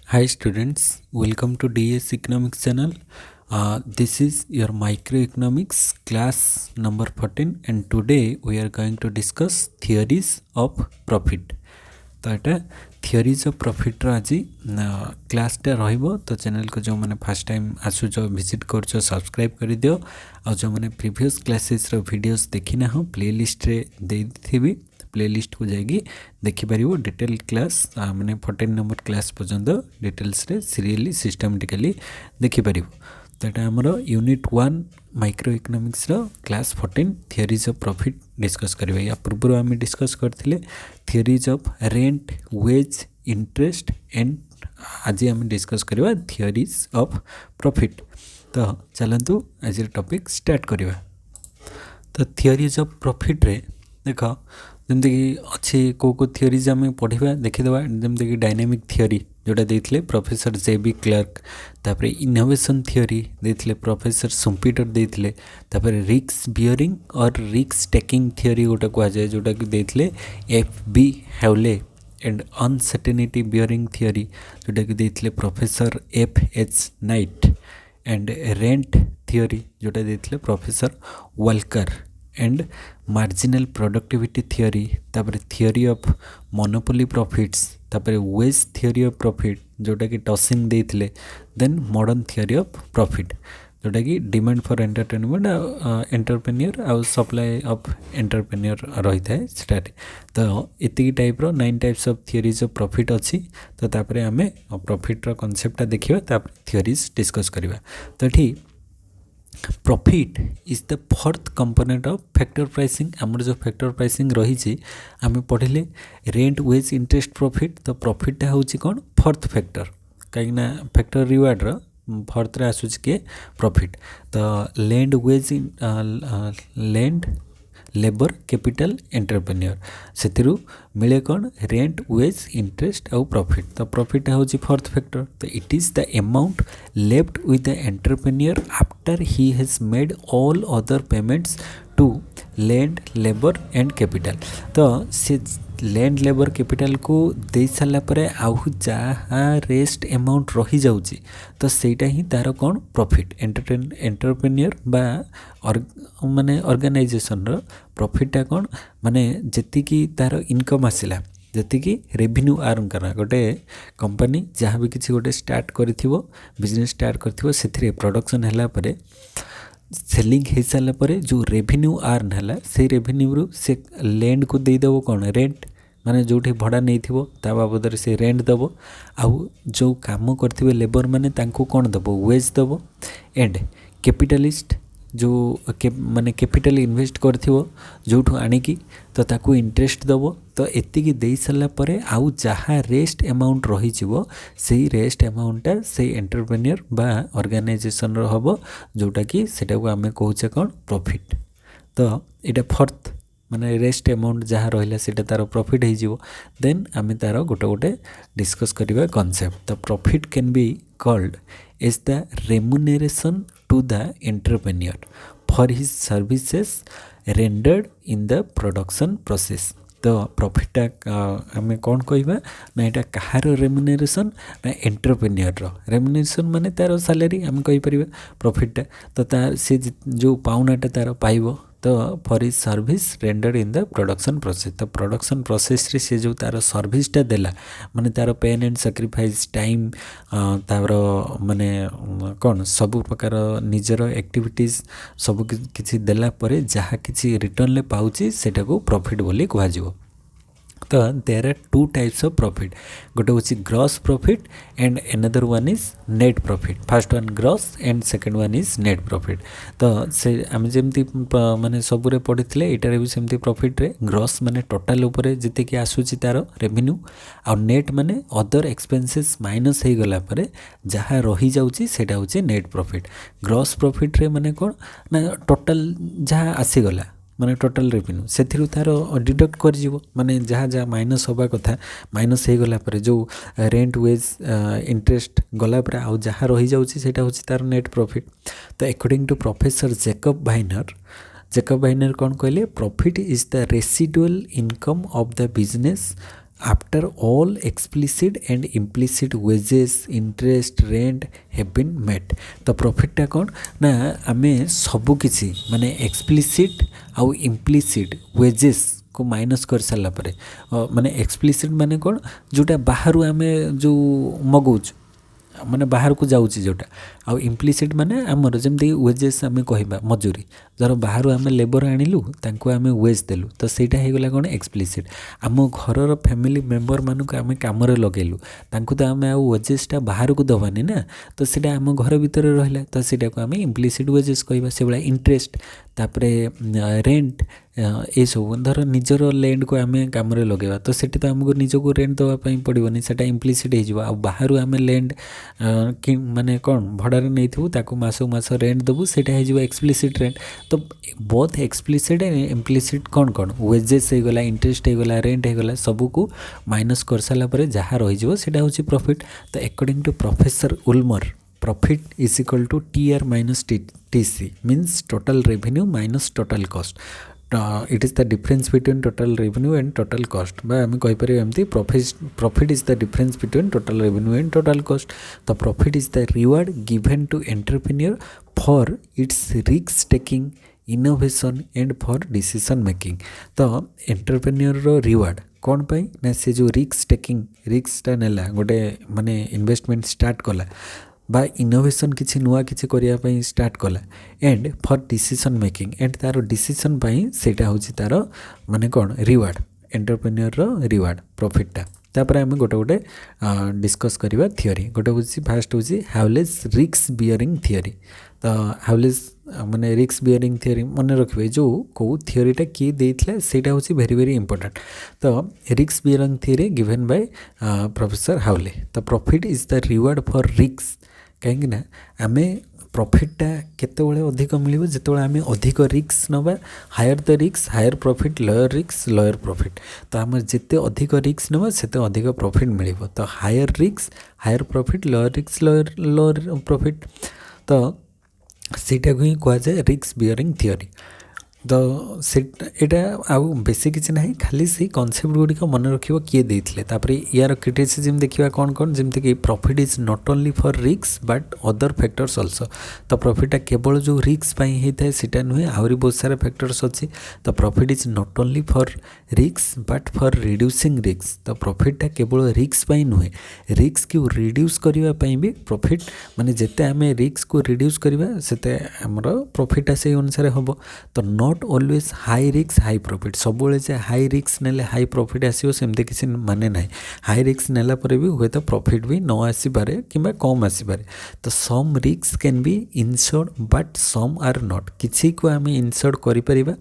Hi students, welcome to DS Economics channel. This is your microeconomics class number 14 and today we are going to discuss theories of profit. तो यहाँ theories of profit रो आज क्लासटा रहिबो तो channel को जो मैंने first time आसुच visit कर subscribe कर दियो और जो मैंने प्रीवियस क्लासेस रो वीडियोस देखी ना हो प्लेलिस्ट रे दे थी प्लेलिस्ट को जाएगी देखिपर डिटेल क्लास मैंने 14 नंबर क्लास पर्यंत डिटेल्स रे सीरियली सिस्टमेटिकली देखिपर तो यहाँ आमर यूनिट 1 माइक्रो इकोनॉमिक्स रो class 14 theories of profit discuss करबा या पूर्व आम डिस्कस करथिले theories of rent wage interest and आज आम डिस्कस करबा थियरीज ऑफ प्रॉफिट। तो चलतु आज टॉपिक स्टार्ट करबा। तो थियरीज ऑफ प्रॉफिट रे देख जमीक अच्छी को थियरीज आम पढ़ा देखीदे जमीक डायनामिक थियरी जोटा देते प्रोफेसर जे.बी. क्लार्क तापर इनोवेशन थियरी देते प्रोफेसर सुम्पिटर देते रिस्क बियरिंग और रिस्क टेकिंग थियरी गोटे कहुए जोटा कि देते F.B. Hawley and uncertainty bearing theory जोटा कि देते professor F.H. Knight and rent theory जोटा देते professor Walker and marginal productivity theory तापर थियरी ऑफ मोनोपोली प्रॉफिट्स तापर वेज थियरी ऑफ प्रॉफिट जोटा कि टॉसिंग देते then modern theory of profit जोटा कि डिमांड फॉर एंटरटेनमेंट एंटरप्रेन्योर आउ सप्लाई ऑफ एंटरप्रेन्योर रही है स्टार्ट। तो इतनी टाइप रो 9 types of theories of profit अच्छी तो तापर आमे प्रॉफिट रो कांसेप्टटा देखिबा तापर थियरीज डिस्कस करबा। तो ठीक profit is the fourth component of factor pricing आमर जो फैक्टर प्राइसिंग रही आम पढ़ले रेंट वेज इंटरेस्ट प्रॉफिट तो प्रॉफिटा हूँ कौन फोर्थ फैक्टर कहीं फैक्टर रिवार्ड रो फोर्थ रे आसूची के प्रॉफिट। तो land wage land labour capital entrepreneur से मिले कौन रेंट वेज इंटरेस्ट आउ प्रॉफिट। तो प्रॉफिट हूँ फोर्थ फैक्टर तो it is the amount left with the entrepreneur after he has made all other payments to land labour and capital. तो से land labour capital को दे सारा पर आउ जहाँ रेस्ट अमाउंट रही जाऊँगी तो सेटा ही तार कौन प्रॉफिट एंटरप्रेन्योर बा माने ऑर्गेनाइजेशन रो प्रॉफिटा कौन माने जेतिकी तार इनकम आसिला जी रेवेन्यू आर्न करा गोटे कंपनी जहाँ भी किसी गोटे स्टार्ट करिथिबो बिजनेस स्टार्ट करिथिबो सेथिरे प्रोडक्शन हैला परे सेलिंग हो सारा पर जो रेवेन्यू आर्न है से रेवेन्यू रू से लैंड को देदेव कौन रेंट माने जो भड़ा नहीं थी ता बाबद से रेंट दब आउ जो काम करते लेबर माने तांको कौन दब वेज दब एंड कैपिटलिस्ट जो माने कैपिटल इन्वेस्ट करथिबो जोठू आनिकी तो ताकू इंटरेस्ट दब। तो एतिकी दे सारा पर आउ जहाँ रेस्ट अमाउंट रही से रेस्ट अमाउंटटा से एंटरप्रेन्योर बा ऑर्गेनाइजेशन रो हबो जोटा कि सेटा को आमे कहूचे कौन प्रॉफिट। तो इटा फोर्थ माने रेस्ट अमाउंट जहाँ रहिला सेटा तार प्रॉफिट हो जिवो देन आमे तार गोटे गोटे डिस्कस करिबा कांसेप्ट। तो profit can be called as the remuneration to the entrepreneur for his services rendered in the production process. तो प्रॉफिटा आम कौन कहवा ना यहाँ कहार रेम्यूनरेशन ना एंटरप्रेन्योर रेम्यूनरेशन माने तार सैलरी आम कहीपर प्रॉफिटा तो तार से जो पाउनाटा तार पाइब तो for his service rendered in the production process. तो प्रोडक्शन प्रोसेस रे से जो तार सर्विसटा देला माने तार पेन एंड सैक्रिफाइस टाइम तार माने कौन सबु प्रकार निजर एक्टिविटीज सब किसी देला परे जहाँ किसी रिटर्न ले पाउची सेटा को प्रॉफिट बोली कहुआ। तो there are two types of profit गोटे हूँ gross profit and another one is net profit. First one gross and second one is net profit. तो से आम जमी माने सबुरे पढ़ी एटारे भी सेमती प्रॉफिट रे ग्रॉस माने टोटाल उपरे जिते कि आसूची तार रेवेन्यू आ नेट माने अदर एक्सपेंसेस माइनस हो गला परे जहाँ रही जाउची सेटा होची नेट प्रॉफिट। ग्रॉस प्रॉफिट रे माने कौन ना टोटाल जहाँ आसीगला माने टोटाल रेवेन्यू से तार डिडक्ट कर माने जहाँ जहाँ माइनस होगा कथा माइनस हो गला पर जो रेंट वेज इंटरेस्ट गला पर आउ जहाँ रही जाउची सेटा होची तार नेट प्रॉफिट। तो अकॉर्डिंग टू प्रोफेसर जेकब वाइनर कौन कहले profit is the residual income of the business after all explicit and implicit wages interest rent have been met तो प्रॉफिटटा कौन ना आमे सबु किसी माने एक्सप्लिसिट आउ इम्प्लिसिट वेजेस को माइनस कर सारा पर माने एक्सप्लिसिट माने कौन जोटा बाहर आमे जो मगौच माने बाहर को जाऊँगी जोटा आउ इम्प्लिसिट माने आमर जमती वेजेस आम कह मजूरी धर बाहर आम लेबर आणिलु तांको आम वेज देलु तो सहीटा होगला कौन एक्सप्लिसिट आम घर फैमिली मेम्बर मानक आम कम लगेलु तांको तो आम वेजेसटा बाहर को दबानी ना तो सीटा आम घर भितर रहा तो सीटा को आम इम्प्लिसिट वेजेस कहवा से भाई इंटरेस्ट तापरे रेंट ये सब धर निजर लैंड को आम कम लगेगा तो सेठी तो आमको निजको रेंट दवाई पड़ोनी से इम्प्लिसिट हो बाहर आम लैंड कि माने कौन भड़ारे नहीं थू ताको मासक मास रेंट देवु से एक्सप्लिसिट रेंट तो बहुत एक्सप्लिसिट एंड इम्प्लिसिट कौन कौन वेजेस हो गला इंटरेस्ट हो गला रेंट हो गला सबू को माइनस कर सारा पर जहाँ रही है हूँ प्रॉफिट तो according to professor Ulmer profit is equal to TR minus TC means total revenue minus total cost. It is the difference between total revenue and total cost. By आम कहीपर एमती profit is the difference between total revenue and total cost. The profit is the reward given to entrepreneur for its risk taking, innovation and for decision making. तो entrepreneur रो reward कौन पाई ना से जो risk taking रिस्कटा नेला गोटे माने investment start कला बा इनोवेशन किसी नुआ किसी करिया पई स्टार्ट कला and for decision making and तार डिसीजन पई सेटा होची तार माने कौन रिवार्ड एंटरप्रेन्योर रो रिवार्ड प्रॉफिटटा तापर आम गोटे गोटे डिस्कस करवा थियोरी गोटे हूँ फास्ट हूँ हाउलेज रिस्क बियरिंग थियोरी तो हाउलेज माने रिस्क बियरिंग थियोरी मन रखिए जो कौ थियोरीटा किए देता सेटा हूँ वेरी वेरी इंपोर्टेंट तो risk bearing theory given by professor Hawley तो profit is the reward for risk कहीं आम प्रॉफिटटा केतबेले अधिक मिल जो आम अधिक रिस्क नवा higher the risk higher profit lower risk lower profit तो आम जिते अधिक रिस्क नवा सेते अधिक प्रॉफिट मिल तो higher risk higher profit lower risk lower profit तो सीटा को ही कह जाए रिस्क बियरिंग थियोरी तो यहाँ आउ बेसी किसी ना खाली से कनसेप्ट गुड़िक मन रखिए किए देते यार क्रिटिसिजम देखा कौन कौन जमती कि profit is not only for risk but other factors also तो प्रॉफिटा केवल जो रिस्क होता है सीटा नुहे आहरी बहुत सारा फैक्टर्स अच्छी तो profit is not only for risk but for reducing risk तो प्रॉफिटा केवल रिस्क नुहे रिस्क को रिड्यूस करने भी प्रॉफिट माने जिते आम रिस्क को रिड्यूस करवा से आमर प्रॉफिटा से अनुसार हम तो not always high risk high profit सब हाई रिस्क नेले हाई प्रॉफिट आसो सेमती किसी माने ना हाई रिस्क नेला पर भी हुए तो प्रॉफिट भी न आसीपारे कि कम आसीपारे तो some risk can be insured but some are not किसी को आम इनश्योर्ड करिपरिबा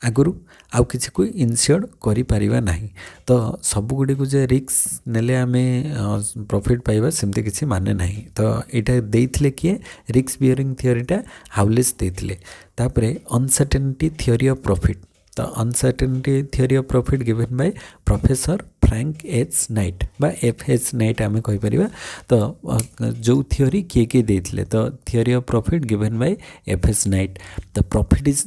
आगुरु आउ किसी को इनश्योर्ड करिपरिबा नहीं तो सबुगुड़ी को जे रिस्क नेले आम प्रॉफिट पाइबा सेमती किसी माने नहीं तो यहाँ देइथिले किए रिस्क बियरिंग थियोरीटा हाउलेस देइथिले तापरे अनसर्टेनिटी थियोरी ऑफ प्रॉफिट तो uncertainty theory of profit given by professor Frank H Knight बा एफ एच नाइट आम कहीपर तो जो थियोरी किए देते तो theory of profit given by F H Knight तो प्रॉफिट इज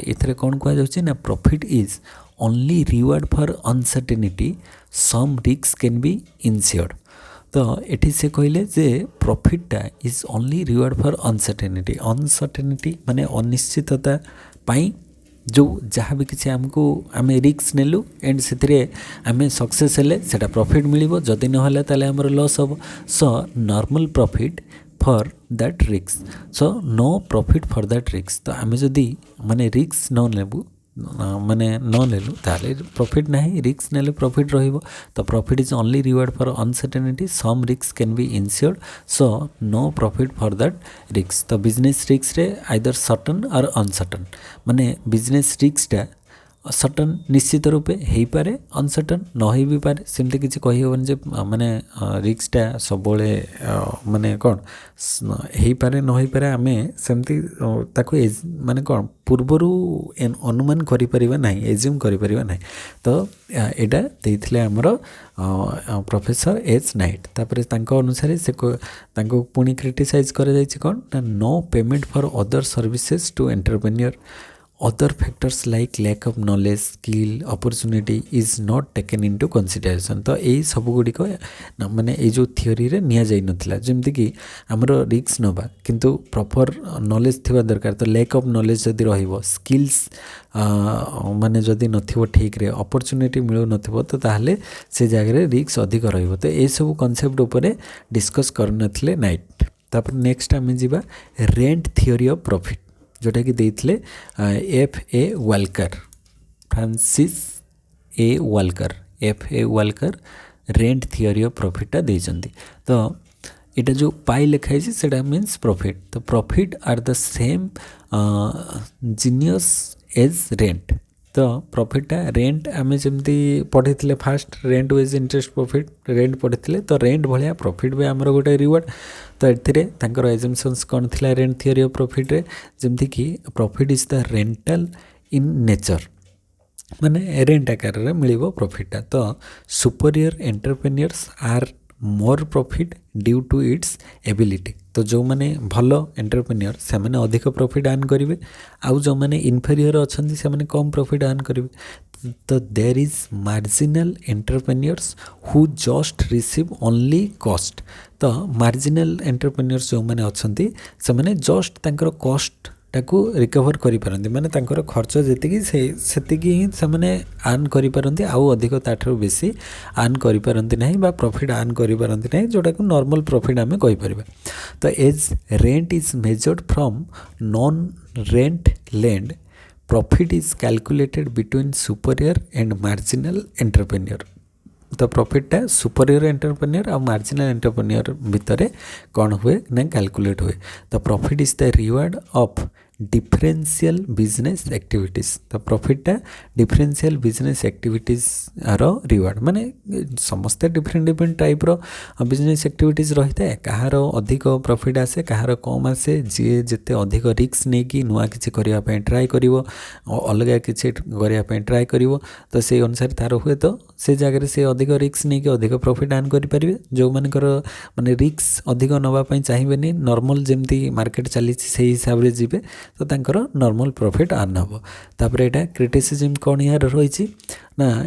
एथरे कौन कह ना profit is only reward for uncertainty some risk can be insured तो ये से कहले जे प्रॉफिटटा is only reward for uncertainty माने अनिश्चितता पाई जो जहाँ भी किसी आमको आम रिस्क नेलु एंड से आम सक्सेस हेले सेटा प्रॉफिट मिलिबो जदि नहला ताले हमर लॉस हो so normal profit for that risk so no profit for that risk तो आम जदि माने रिस्क न नेबु माने न नेलु ताले प्रॉफिट नहीं रिस्क नेले प्रॉफिट रहिबो तो profit is only reward for uncertainty some risk can be insured so no profit for that risk तो बिजनेस रिस्क रे आइदर सर्टन और अनसर्टन माने बिजनेस रिस्कटा सर्टन निश्चित रूपे हो पारे अनसर्टन न हो भी पारे सेमती किसी कही हेबनी जे माने रिस्कटा सब माने कौन हो पारे न हो पारे आम सेमती ताको माने कौन पूर्वरु अनुमान करिपरिबा नहीं एज्यूम करिपरिबा नहीं तो एटा देइथिले हमर प्रोफेसर एच नाइट तापर तांको अनुसार से तांको पुणी क्रिटिसाइज करा जायछि कोन no payment for other services to entrepreneur other factors like lack of knowledge, skill, opportunity is not taken into consideration। तो यही सब गुड़िक माने ये जो थियोरी रे निया जाई नथिला जेमति कि हमर रिस्क नबा किंतु प्रॉपर नॉलेज थिबा दरकार। तो लैक ऑफ नॉलेज जदि रहिबो, स्किल्स माने जदि नथिबो ठीक रे, अपॉर्चुनिटी मिलु नथिबो, तो ताहले से जगह रे रिस्क अधिक रहिबो। तो ये सब कांसेप्ट ऊपर डिस्कस करनथिले नाइट। तापर नेक्स्ट आमे जिबा रेंट थियोरी ऑफ प्रॉफिट, जोटा कि देइथिले F.A. Walker, Francis A Walker, F.A. Walker rent theory of profit देइचंती। तो इटा जो पाई लिखाई सेटा मीन्स प्रॉफिट। तो profit are the same genus as rent. तो प्रॉफिटा रेंट आमे जमती पढ़ी first rent wage interest profit rent पढ़ी, तो रेंट भाया प्रॉफिट भी आमर गोटे रिवार्ड। तो एथिरे एजम्पशंस कौन थिला रेंट थियोरी ऑफ प्रॉफिट रे, जमती कि profit is the rental in nature, माने रेंट आकार रे मिलिबो प्रॉफिटा। तो superior entrepreneurs are more profit due to its ability. तो जो माने भलो एंटरप्रेन्योर से माने अधिक प्रॉफिट अर्न करेंगे, आउ जो माने इनफेरियर अच्छी से माने कम प्रॉफिट अर्न करेंगे। तो there is marginal entrepreneurs who just receive only cost. तो मार्जिनल एंटरप्रेन्योर्स जो माने अच्छी से माने जस्ट तांकर कॉस्ट ताकू रिकवर करि पारंती, माने तांकर खर्च जेतिकी सेतिकी ही से माने अर्न करि पारंती, आउ अधिक ताठर बेसी अर्न करि पारंती नहीं बा प्रॉफिट अर्न करि पारंती नहीं, जोटा को नॉर्मल प्रॉफिट आमे कहि परिबा। तो as rent is measured from non rent land, profit is calculated between superior and marginal entrepreneur. तो प्रॉफिटा सुपीरियर एंटरप्रेन्योर और मार्जिनल एंटरप्रेन्योर भितर कौन हुए ना कैलकुलेट हुए। तो profit is the reward of differential business activities. तो प्रॉफिटा डिफरेंशियल बिजनेस एक्टिविटीज रो रिवार्ड, माने समस्ते डिफरेंट डिफरेंट टाइप रो बिजनेस एक्टिविटीज रही है, कहार अधिक प्रॉफिट आसे कहार कम आसे, जी जिते अधिक रिस्क नहीं कि नुआ किसी करने पे ट्राए करिवो, अलग किसी करने पे ट्राए करिवो, तो से अनुसार तार हुए तो से जगह से अधिक रिस्क नहीं कि अधिक प्रॉफिट अर्न करें। जो मानकर माने रिस्क अधिक नवापाई चाहिए, नॉर्मल जमती मार्केट चली से हिसाब से जीवे, तो तांकर नॉर्मल प्रॉफिट अर्न हम। तापर एटा क्रिटिसिज्म कौन यार रही ना,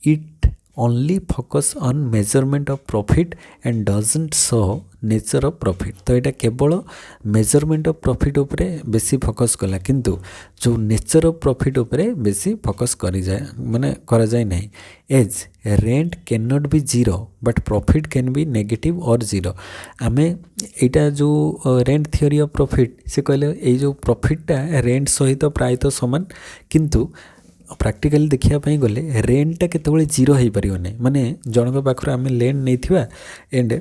it only focus on measurement of profit and doesn't show nature of profit. तो यहाँ केवल मेजरमेंट ऑफ प्रॉफिट उपरे बेसी फोकस कला, किंतु जो नेचर ऑफ प्रॉफिट उपरे बेसी फोकस करी जाए माने करा जाए नहीं। As rent can not be zero but profit can be negative और जीरो। आमे यहाँ जो रेंट थियोरी ऑफ प्रॉफिट से कहले ये जो प्रॉफिटटा रेंट सहित प्रायतः समान, किंतु प्राक्टिकली देखिए गले रेंटटा केतबेले जीरो हो पार ना, माने जनक पाखर आम लैंड नहीं थिबा एंड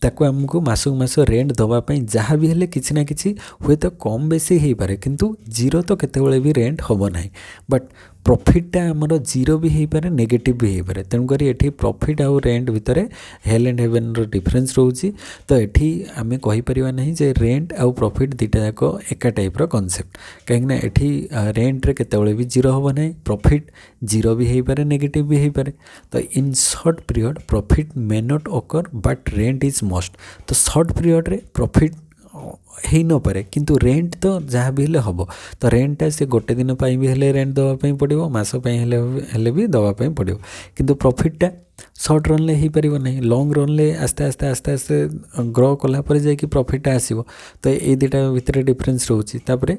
ताको आमको मासक मास रेंट दवापाई जहाँ भी हेले किसी ना किसी हुए तो कम बेसी हो पारे, किंतु जीरो तो केतबेले भी रेंट हम ना। बट प्रॉफिटटा आमर जीरो भी हो पारे नेगेटिव भी हो पारे, तेणुक ये प्रॉफिट आउ रेंट भितर हेल एंड हेवन डिफरेन्स रोचे। तो ये आम कहीपर ना जे रेंट आउ प्रॉफिट दुटा जाक एका टाइप्र कनसेप्ट, कहीं ये रेंट्रे केतबेले भी जीरो हम ना, प्रॉफिट जीरो भी हो पारे नेगेटिव भी हो पारे। तो in short period profit may not ओकर बट रेंट इज मस्ट। तो शॉर्ट पीरियड रे प्रॉफिट हो न पारे, किंतु रेंट तो जहाँ भी हेले हम। तो रेंटटा से गोटे दिन भी हेले रेंट दवापाई पड़ो, मास हेले भी दवापाई पड़ो, किंतु प्रॉफिटटा सर्ट रन ले हो पार ना, लंग रन ले आस्ते आस्ते आस्ते आस्ते ग्रो कलापर जाकि प्रॉफिटटा आसो। तो ये दुटा भितर डिफरेन्स रोचे। तापर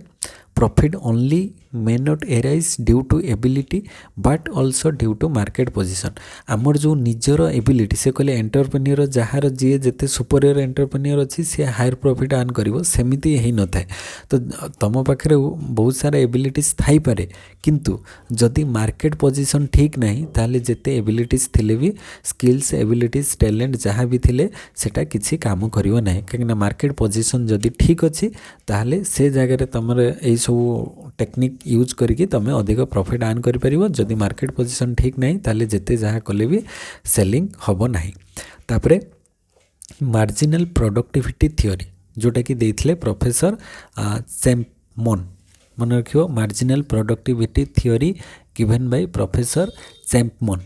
profit only may not arise due to ability but also due to market position. आमर जो निजर एबिलिटी से कहले एंटरप्रेन्योर जार जी जिते सुपीरियर एंटरप्रेन्योर अच्छी सी हायर प्रॉफिट अर्न करिवो, सेमिति ही न थाए। तो तुम पाखे बहुत सारा एबिलिटीज थाई पारे, किंतु जदि मार्केट पोजिशन ठीक नहीं ताले जेते एबिलिटीज थिले भी स्किल्स एबिलिटीज टैलेंट जहाँ भी थिले सेटा किसी काम करिवो नहीं, कहीं मार्केट पोजिशन जदि ठीक अच्छी ताहले से जगह तुम यही सब टेक्निक यूज करके तुम अधिक प्रॉफिट अर्न कर परिवो। जदि मार्केट पोजिशन ठीक नहीं ताले जेते जहाँ कले भी सेलिंग हम नहीं। तापरे मार्जिनल प्रोडक्टिविटी थियोरी जोटा कि देइथिले प्रोफेसर चैम्पमन, मन रखियो marginal productivity theory given by professor Chapman.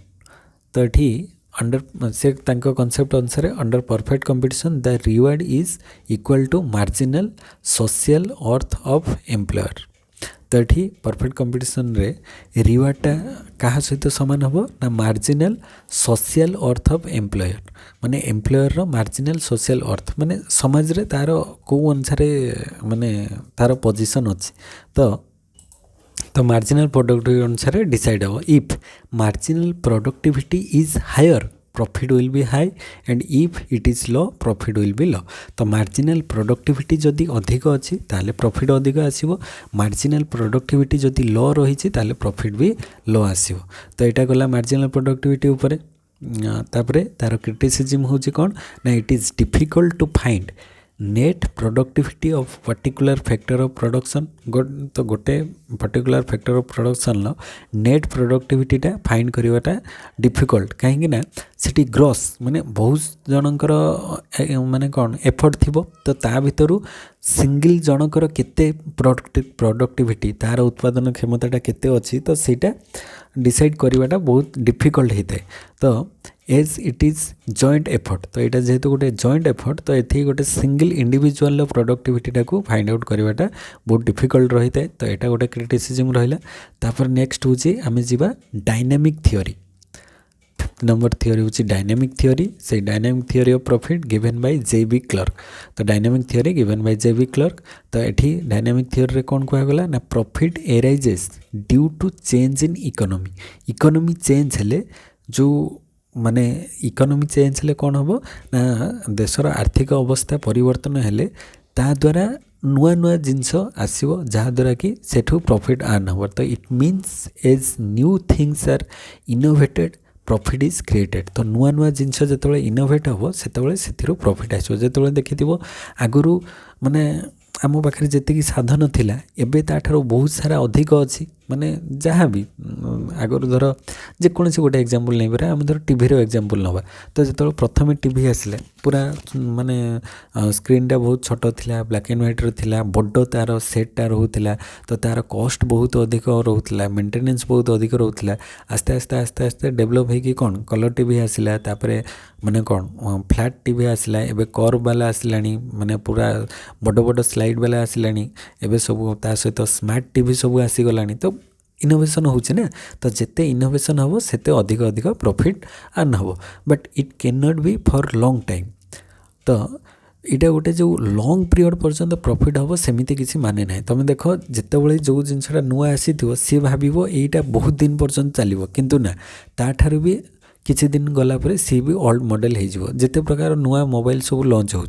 तो ये अंडर से कॉन्सेप्ट अनुसार under perfect competition the reward is equal to marginal social worth of employer. तो ये परफेक्ट कंपटीशन रे रिवार्डटा क्या सहित सामान हम ना marginal social worth of employer माने एम्प्लॉयर रो मार्जिनाल सोशल अर्थ माने समाज रे तार को अनुसार माने तार पोजीशन अच्छी तो मार्जिनाल प्रोडक्टिविटी अनुसार डिसाइड हो if marginal productivity is higher profit will be high and if it is low profit will be low तो मार्जिनाल प्रोडक्टिविटी जदि अधिक अच्छी ताले प्रॉफिट अधिक आसीबो मार्जिनाल प्रोडक्टिविटी जदि लो रही ताले प्रॉफिट भी लो आसीबो तो यहाँ गला मार्जिनाल प्रोडक्टिविटी उपरे तापरे तार क्रिटिसिजम होची कौन ना it is difficult to find net productivity of particular factor of production तो गोटे पर्टिकुलर फैक्टर ऑफ प्रोडक्शन लो नेट प्रोडक्टिविटीटा फाइंड करवाटा डिफिकल्ट कहीं ना सेठी ग्रॉस माने बहुत जनकर माने कौन एफर्ट थिबो तो ता भितरु सिंगल जनकर केते प्रोडक्टिविटी तार उत्पादन क्षमताटा केते अच्छी तो सेटा डिसाइड करवाटा बहुत डिफिकल्ट होता है तो as it is joint effort तो यहाँ जेहेतु गोटे जॉइंट एफर्ट तो ये गोटे सिंगल इंडिविजुअल प्रोडक्टिविटीटा को फाइंड आउट करवाटा बहुत डिफिकल्ट रही है तो यहाँ गोटे क्रिटिसिजम रहा तापर नेक्स्ट हूँ आम जा डायनामिक थियोरी नंबर थियोरी हूँ डायनामिक थियोरी से dynamic theory of profit given by J B. Clark तो dynamic theory given by J B. Clark तो ये डायनामिक थियोरी कौन कहगला ना profit arises due to change in economy change हेले जो माने इकोनॉमी चेंज हेले कौन हम ना देशर आर्थिक अवस्था परिवर्तन हेले ता द्वारा नुआ नुआ जिनस आसो जहाँद्वारा कि सेठू प्रॉफिट आर्न हो तो it means as new things are innovated profit is created तो नुआ नुआ जिनस जो इनोवेट हम से प्रॉफिट आसो जो देखि आगु माने आम पाखे जी साधन थिला एबे ताठारो बहुत सारा अधिक अच्छी माने जहाँ भी आगर धर जेकोसी गोटे एग्जांपल नहीं पारे आम धर टीवी रो एग्जांपल नवा तो जो प्रथम टीवी आसिले पूरा माने स्क्रीनटा बहुत छोट थिला ब्लैक एंड व्हाइट रो थिला बड़ तार सेटटा रोला तो तार कॉस्ट बहुत अधिक रोला मेंटेनेंस बहुत अधिक रोला आस्ते आस्ते आस्ते आस्ते डेवलप होगी कौन कलर टीवी आसिला तापरे माने कौन फ्लैट टीवी आसिला एबे कर्व वाला आसिलानी माने पूरा बड़ बड़ स्लाइड वाला आसिलानी एबे सब ता सहित स्मार्ट टीवी सब आसीगलानी तो इनोवेशन होची ना तो जिते इनोवेशन हम सेते अधिक अधिक प्रॉफिट आर्न हम but it can not B for long time तो यहाँ गोटे जो लॉन्ग पीरियड पर्यंत प्रॉफिट हम सेमती किसी माने ना तुम देख जितेबाला जो जिनसा नुआ आसी सी भाव यहीटा बहुत दिन पर्यंत चलो किंतु ना ताठार भी किसी दिन गला पर सी भी ओल्ड मॉडल हो जिते प्रकार नुआ मोबाइल सब लॉन्च हो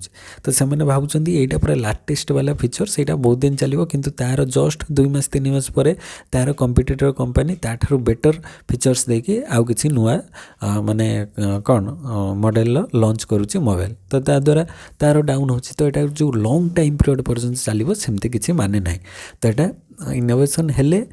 तो से भावुं यहाँ पूरा लाटेस्ट वाला फीचर से बहुत दिन चलो किंतु तार जस्ट 2 मास 3 मास पर तार कंपिटिटर कंपनी ताठार बेटर फीचर्स देके आउ किसी नुआ माने कौन मॉडल लॉन्च करुच्ची मोबाइल तो ता द्वारा तार डाउन हो तो यहाँ जो लॉन्ग टाइम पीरियड पर्यंत चलो सेमती किसी माने ना तो यहाँ इनोवेशन हेले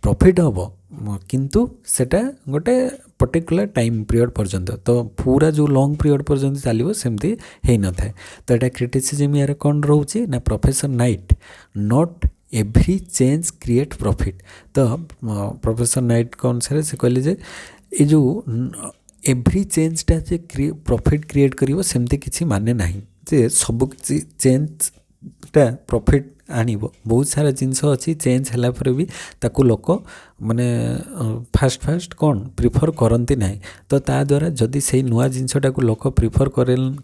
प्रॉफिट हम किंतु सेटा गोटे पर्टिकुलर टाइम पीरियड पर्यंत तो पूरा जो लॉन्ग पीरियड पर्यंत चलो सेमती हो न था तो यहाँ क्रिटिसिजम यार कौन रोचे ना professor night not every change create profit तो प्रोफेसर नाइट के अनुसार से कहले जे ये जो एवरी चेंजटा जे प्रॉफिट क्रिएट करिवो सेमती किसी माने नहीं जे सब चेंजटा प्रॉफिट आनिबो बहुत सारा जिनस अच्छी चेंज है पर भी ताकू लोक माने फास्ट फास्ट कौन प्रिफर करती ना तो ता द्वारा जदि से नुआ जिनसटा को लोक प्रिफर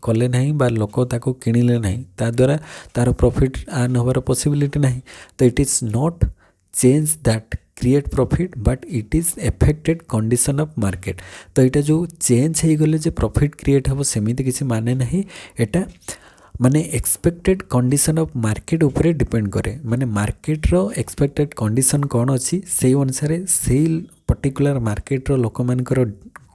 कले ना बा लोक ताको किणिले ना ता द्वारा तार प्रॉफिट आर्न होबार पॉसिबिलिटी ना तो it is not change that create profit but it is affected condition of market तो यहाँ जो चेंज हो गले प्रॉफिट क्रिएट हम सेमती किसी माने ना यहाँ माने एक्सपेक्टेड कंडीशन ऑफ मार्केट उपरे डिपेंड करे माने मार्केट रो एक्सपेक्टेड कंडीशन कौन अच्छी से अनुसार से पर्टिकुलर मार्केट रो लोक मानकर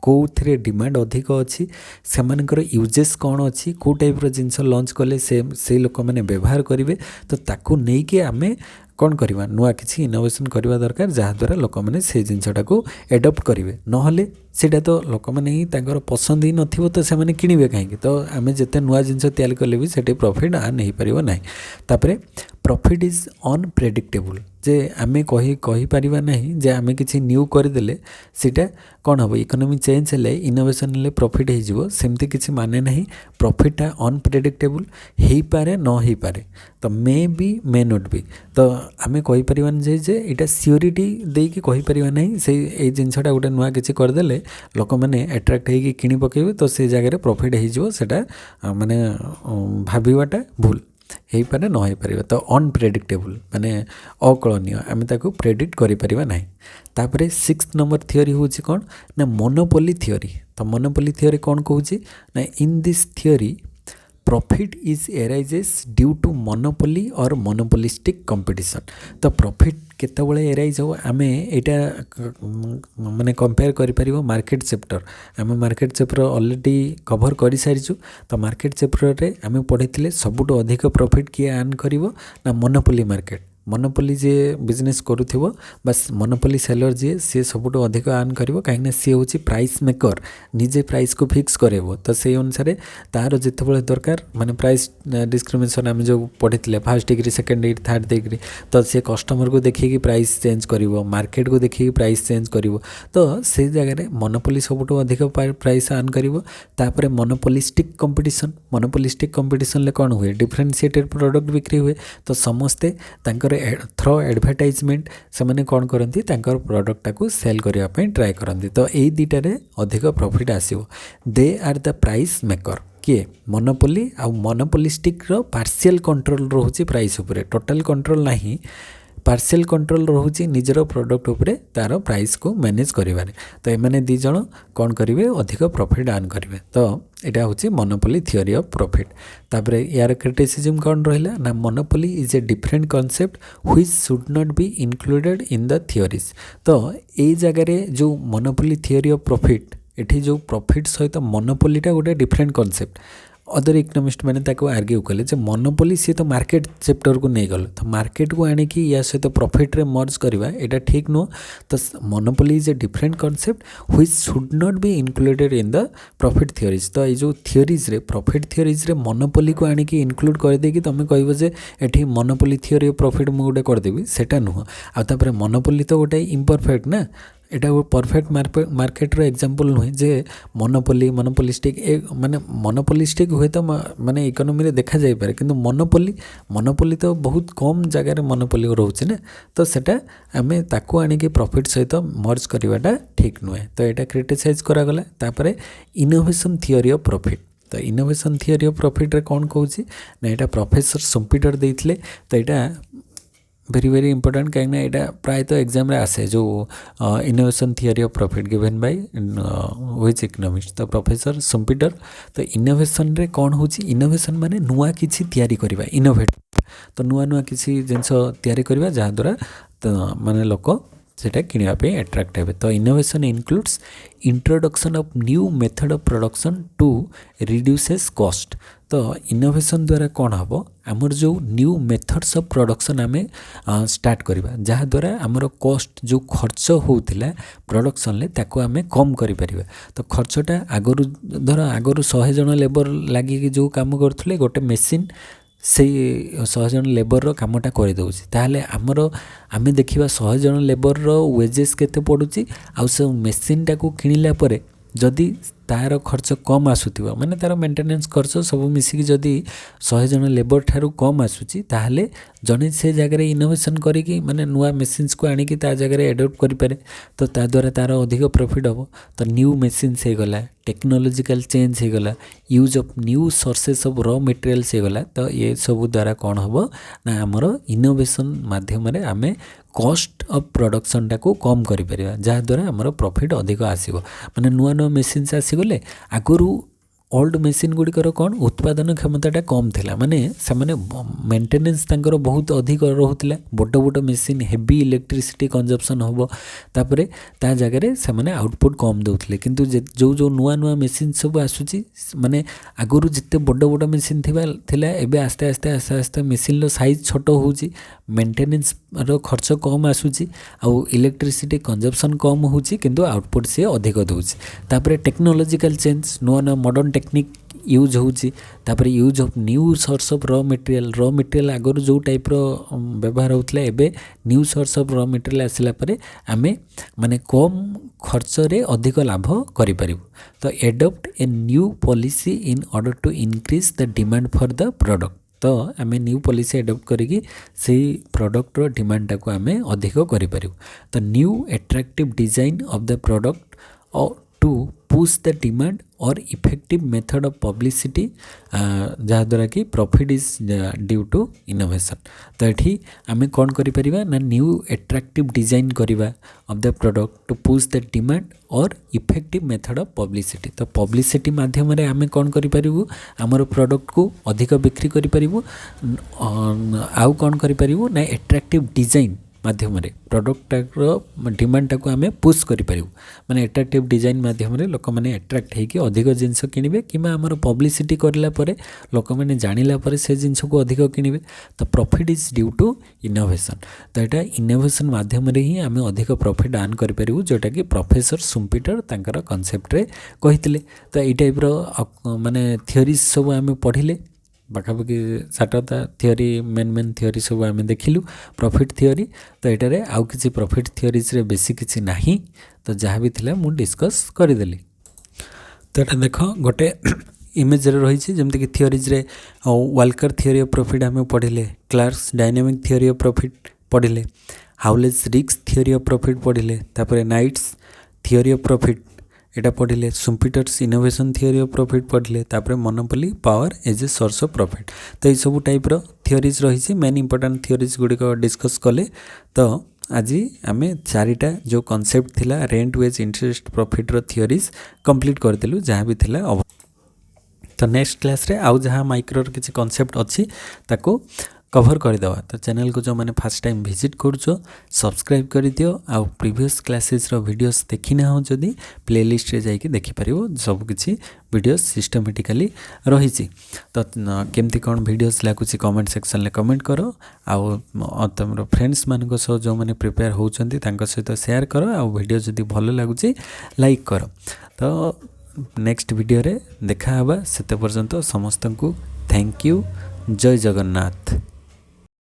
कौन डिमांड अधिक अच्छी से यूजेस कौन अच्छी कौ टाइप जिनस लॉन्च कले से लोक मैंने व्यवहार करेंगे तो ताकू नहीं कि आमे कौन करवा नुआ किसी इनोवेशन करवा दरकार जहाँद्वारा लोक मैंने से जिनसटा को एडप्ट करेंगे नहले सीटा तो लोक मैंने ही पसंद ही नथिबो तो से किणवे कहीं तो आम जिते नुआ जिनस तैयारी कले भी से प्रॉफिट आर्न हो पार ना तापरे प्रॉफिट इज अनप्रेडिक्टेबल जे आमे कही परिबा नहीं जे आमे किछि न्यू करदेले सीटा कौन हम इकोनॉमी चेंज हेले इनोवेशन हेले प्रॉफिट हो जिवो सेमती किछि माने नहीं प्रॉफिटा अनप्रेडिक्टेबल हेई पारे न हेई पारे तो may be may not be तो आमे कहि परिबान जे एटा सियोरिटी देई कि कहि परिबा नहीं से ए जिंसटा गोटे नुआ किछि करदेले लोक माने अट्रैक्ट हेई कि किनि पकेबे तो से जगह रे प्रॉफिट हो जिवो सेटा माने भाबिबाटा भूल हो पारे न हो पारे तो अनप्रेडिक्टेबल माने अकलनीय आम ताको प्रेडिक्ट करि परिबा नहीं तापरे 6th नंबर थियोरी होची कौन ना मोनोपोली थियोरी तो मोनोपोली थियोरी कौन कहूची ना in this theory profit is arises due to monopoly और मोनोपोलिस्टिक कंपटीशन तो प्रॉफिट केतबळे एराइज हो आमे एटा माने कंपेयर करि परिबो मार्केट चैप्टर आमे मार्केट चैप्टर ऑलरेडी कवर करि सारिछु तो मार्केट चैप्टर रे आमे पढिथिले सबुटो अधिक प्रॉफिट किए अर्न करिवो ना मोनोपोली मार्केट मोनोपोली जे बिजनेस करूथिबो बस मोनोपोली सेलर जे से सबुटो अधिक अर्न करिवो काहेना से होची प्राइस मेकर निजे प्राइस को फिक्स करेबो तो से अनुसार तार जेतेबळे दरकार माने प्राइस डिस्क्रिमिनेशन आमे जो पढिथिले first degree second degree third degree तो से कस्टमर को देखि कि प्राइस चेंज करिवो मार्केट को देखि कि प्राइस चेंज करिवो तो से जगह रे मोनोपोली सबुटो अधिक प्राइस अर्न करिवो तापरे मोनोपोलिस्टिक कंपटीशन ले कोन हुए डिफरेंशिएटेड प्रोडक्ट बिक्री हुए तो समस्ते तांकर थ्रो एडवर्टाइजमेंट से मैंने कौन करती प्रोडक्टा को सेल करने ट्राए करती तो यही दुटारे अधिक प्रॉफिट आसो they are the price maker किए मोनोपोली आ मोनोपोलिस्टिक पार्शियल कंट्रोल रोचे प्राइस उपरे टोटल कंट्रोल नहीं पार्शियल कंट्रोल रोचे निजर प्रोडक्ट उपरे तार प्राइस को मैनेज करिवारे तो एमाने दी जण कौन करेंगे अधिक प्रॉफिट अर्न करेंगे तो यहाँ हूँ मोनोपोली थियोरी ऑफ प्रॉफिट तापरे यार क्रिटिसिज्म कौन रहा ना monopoly is a different concept which should not be included in the theories तो ये जगार जो मोनोपोली थियोरी ऑफ प्रॉफिट एठी जो प्रॉफिट सहित मोनोपोलीटा गोटे डिफरेंट कॉन्सेप्ट अदर इकोनॉमिस्ट मैंने आर्ग्यू कले मोनोपोली सी तो मार्केट चैप्टर को नहीं गल तो मार्केट को आणिकी या सहित प्रॉफिट रे मर्ज करवा एटा ठीक नुह तो monopoly is a different concept which should not be included in the profit theories तो ये जो थियोरीज रे प्रॉफिट थियोरीज रे मोनोपोली को आणिकी इंक्लूड कर देकी तुम कहबो जे एठी मोनोपोली थियोरी ऑफ प्रॉफिट मु गोटे करदेवी सेटा नुह आ तापर मोनोपोली तो गोटे इम्परफेक्ट ना एटा वो परफेक्ट मार्केट रो एग्जांपल नुहे जे मोनोपोलिस्टिक माने मोनोपोलिस्टिक हुए तो माने इकोनॉमी रे देखा जाय पारे किंतु मोनोपोली तो बहुत कम जगह रे मोनोपोली रहउछि ना तो सेटा आमे ताको आनी के प्रॉफिट सहित मर्ज करवाटा ठीक नुहे तो एटा क्रिटिसाइज करा गला तापरे इनोवेशन थियोरी ऑफ प्रॉफिट तो इनोवेशन थियोरी ऑफ प्रॉफिट रे कौन कहूछि ना एटा प्रोफेसर सुम्पिटर देइथिले तो एटा वेरी वेरी इंपोर्टेंट कहीं यहाँ प्राय तो एग्जाम रे आसे जो innovation theory of profit given by which economist तो प्रोफेसर सुम्पिटर तो इनोवेशन रे कौन होची इनोवेशन माने नुआ किछि तयारी करबा इनोवेट तो नुआ किछि जिंस तयारी करबा जहाँ द्वारा तो माने लोक सेटा किनिया पे अट्रैक्ट हेबे तो innovation includes introduction of new method of production to reduces cost तो इनोवेशन द्वारा कौन हम आमर जो न्यू मेथड्स ऑफ प्रोडक्शन आम स्टार्ट करवा जहाँ द्वारा आमर कॉस्ट जो खर्च होता प्रोडक्शन ले ताको आम कम करिपरिबा तो खर्चटा आगरु धर आगरु 100 जन लेबर लगिकी जो काम करथले गोटे मेसीन से 100 जन लेबर कामटा कर दउछि ताहले आमर आमे देखिबा 100 जन लेबर वेजेस केते पडुछि आ से मेसीन टाको किनिला परे जदि तार खर्च कम आसुथिबा माने तार मेंटेनेंस खर्च सब मिसिकी जदि 100 जन लेबर ठारू कम आसुची ताहले जने से जगह इनोवेशन करिकी माने नुआ मेसिन्स को आनिकी ता जगह एडॉप्ट करि पारे तो ता द्वारा तार अधिक प्रॉफिट हो तो न्यू मेसिन्स हे गला टेक्नोलॉजिकल चेंज हे गला use of new sources of raw materials हे गला तो ये सब द्वारा कौन हम ना आमर इनोवेशन माध्यम रे आमे कॉस्ट ऑफ प्रोडक्शन टाको कम करि परिबा जहाँ द्वारा आमर प्रॉफिट अधिक आसीबो माने नुआ नुआ मेसिन्स आसीगले आगरू ओल्ड मेसीन गुड़िकर कौन उत्पादन क्षमताटा कम थिला माने से माने मेंटेनेंस तांकर बहुत अधिक रोहुतला बड़ बड़ मेसीन हेवी इलेक्ट्रिसिटी कंजप्शन होबो तापरे ता जगह रे से माने आउटपुट कम दउथले किंतु जो जो नुआ नुआ मेसीन सब आसुची माने आगरू जिते बड़ बड़ मेसीन थिला एबे आस्ते आस्ते आस्ते आस्ते मेसीन रो साइज छोट होउची मेंटेनेंस रो खर्च कम आसुची आ इलेक्ट्रिसिटी कंजप्शन कम होउची किंतु आउटपुट से अधिक दउची तापरे टेक्नोलॉजिकल चेंज नुआ नुआ मॉडर्न टेक्निक यूज होची तापर use of new source of raw material आगर जो टाइप रो व्यवहार होतला एबे new source of raw material आसिला परे आमे माने कम खर्च रे अधिक लाभ करि परिबु। तो adopt a new policy in order to increase the demand for the product. तो आम न्यू पॉलिसी एडप्ट करी से प्रोडक्टर डिमांड को आम अधिक करूँ। तो new attractive design of the product to push the demand और इफेक्टिव मेथड ऑफ पब्लिसिटी जहाँद्वारा कि profit is due to innovation. तो ये आम कौन करिपरिबा ना न्यू एट्रैक्टिव डिजाइन करवा of the product to push the demand और इफेक्टिव मेथड ऑफ पब्लिसिटी। तो पब्लिसिटी माध्यम आम कौन करूँ आमर प्रोडक्ट को अधिक बिक्री करूँ आउ कौन करूँ ना एट्रैक्टिव डिजाइन माध्यम प्रोडक्टर डिमांड को आम पुश करूँ माने एट्रैक्टिव डिजाइन माध्यम लोक मैंने एट्रैक्ट होगी अधिक जिनस किणवे कि आमर पब्लिसिटी करापर लोक मैंने जानिला से जिनस को अधिक किणवे। तो profit is due to innovation. तो यहाँ इनोवेशन माध्यम ही आम अधिक प्रॉफिट अर्न करूँ जोटा कि प्रोफेसर शुम्पिटर तांकर कॉन्सेप्ट रे कहितले। तो ये टाइप माने थियोरीज सब आम पढ़िले पाखापाखि 7टा थियोरी मेन थियोरी सब आम देखिलु प्रॉफिट थियोरी। तो ये आउ किसी प्रॉफिट थियोरीज रे बेसी किसी नहीं तो जहाँ भी थिला मु डिस्कस करदेली। तो ये देख गोटे इमेज रही जमती कि थियोरीज रे वाल्कर थियोरी ऑफ प्रॉफिट आम पढ़िले, Clark's dynamic theory of profit पढ़िले, हाउलेज रिक्स थियोरी ऑफ प्रॉफिट पढ़िले, तापर नाइट्स थियोरी ऑफ प्रॉफिट एटा पढ़िले, Schumpeter's innovation theory of profit पढ़िले, तापर monopoly power as a source of profit. तो ये सब टाइप रो थियोरीज रही मेन इंपोर्टेंट थियोरीज गुड़िक डिस्कस कले। तो आज आम 4टा जो कॉन्सेप्ट थिला रेंट वेज इंटरेस्ट प्रॉफिट रो थियोरीज कंप्लीट करदेलु जहाँ भी थिला। तो नेक्स्ट क्लास रे आउ जहाँ माइक्रो किसी कॉन्सेप्ट अच्छी ताको कवर करदेवा। तो चैनल को जो मैंने फर्स्ट टाइम विजिट करुचो सब्सक्राइब कर दियो। आउ प्रीवियस क्लासेस रो वीडियोस देखी ना हो जदि प्लेलिस्ट रे जाइए देखिपर सब किसी वीडियोस सिस्टमेटिकली रही। तो केमती कौन वीडियोस लगुच कमेंट सेक्शन में कमेंट करो। आउ तुम फ्रेंड्स मान सह जो मैंने प्रिपेयर होती सहित शेयर करो। आउ वीडियो जदि भल लगुच लाइक करो। तो नेक्स्ट वीडियो रे देखा हवा से पर्यंत समस्त को थैंक यू। जय जगन्नाथ।